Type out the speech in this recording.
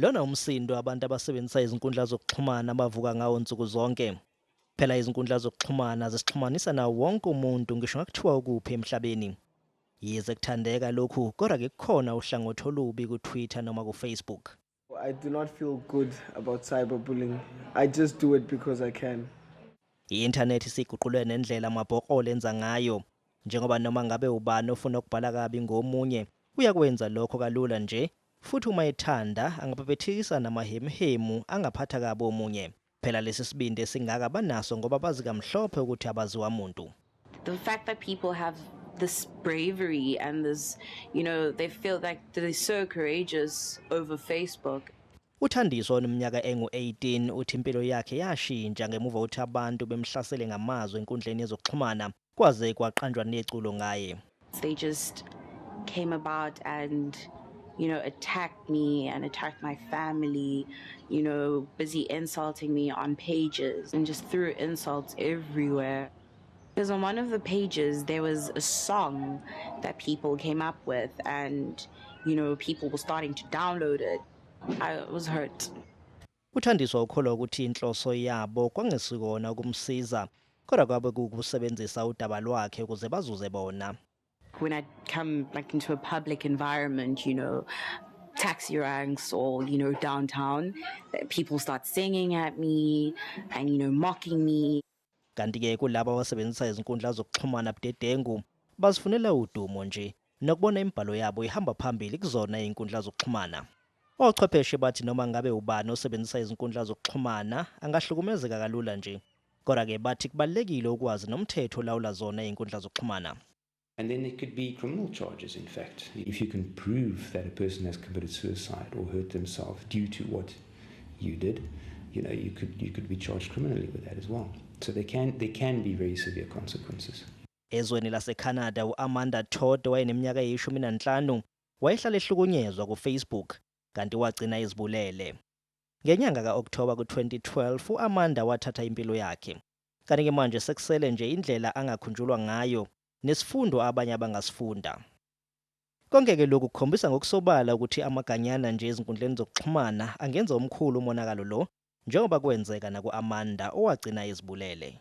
Lona umsindo abantu abasebenzisa izinkundla zokuxhumana bavuka ngawo nsuku zonke. Phela izinkundla zokuxhumana zisixhumanisa nawo wonke umuntu ngisho ngakuthiwa ukuphi emhlabeni. Yize kuthandeka lokhu kodwa ke kukhona uhlangothi olubi ku-Twitter noma ku-Facebook. I do not feel good about cyberbullying. I just do it because I can. I-internet isiguqule nendlela amabhokolo enza ngayo. Njengoba noma ngabe ubani ofuna ukubhala kabi ngomunye, uyakwenza lokho kalula nje. Futhi uma ethanda angababethikisa namahemhemu angaphatha kabi omunye. Phela lesi sibindi esingaka banaso ngoba bazi kamhlophe ukuthi abaziwa umuntu. The fact that people have this bravery and this, they feel like they're so courageous over Facebook. Uthandiswa oneminyaka engu-18 uthi impilo yakhe yashintsha ngemuva uthi abantu bemhlasele ngamazwi enkundleni yezokuxhumana kwaze kwaqanjwa neculo ngaye. They just came about and attacked me and attacked my family, busy insulting me on pages and just threw insults everywhere. Because on one of the pages, there was a song that people came up with and, people were starting to download it. I was hurt. Uthandiswa ukholwa ukuthi inhloso yabo kwangesikona ukumsiza, kodwa kwabe kukusebenzisa udaba lwakhe ukuze bazuze bona. When I come back into a public environment, taxi ranks or, downtown, people start singing at me and, mocking me. Kanti-ke kulabo abasebenzisa izinkundla zokuxhumana budedengu bazifunela udumo nje nokubona imibhalo yabo ihamba phambili kuzona izinkundla zokuxhumana. Ochwepheshe bathi noma ngabe ubani osebenzisa izinkundla zokuxhumana angahlukumezeka kalula nje. Kodwa-ke bathi kubalulekile ukwazi nomthetho olawula zona izinkundla zokuxhumana. And then there could be criminal charges, in fact. If you can prove that a person has committed suicide or hurt themselves due to what you did, you could be charged criminally with that as well. So there can be very severe consequences. Ezweni laseCanada uAmanda Todd wayeneminyaka eyi-15 wayehlala ehlukunyezwa kuFacebook kanti wagcina izibulele. Ngenyanga ka-October ku-2012 uAmanda wathatha impilo yakhe. Kanti-ke manje sekusele nje indlela angakhunjulwa ngayo nesifundo abanye abangasifunda. Konke-ke lokhu kukhombisa ngokusobala ukuthi amaganyana nje ezinkundleni zokuxhumana angenza omkhulu umonakalo lo njengoba kwenzeka naku-Amanda owagcina izibulele.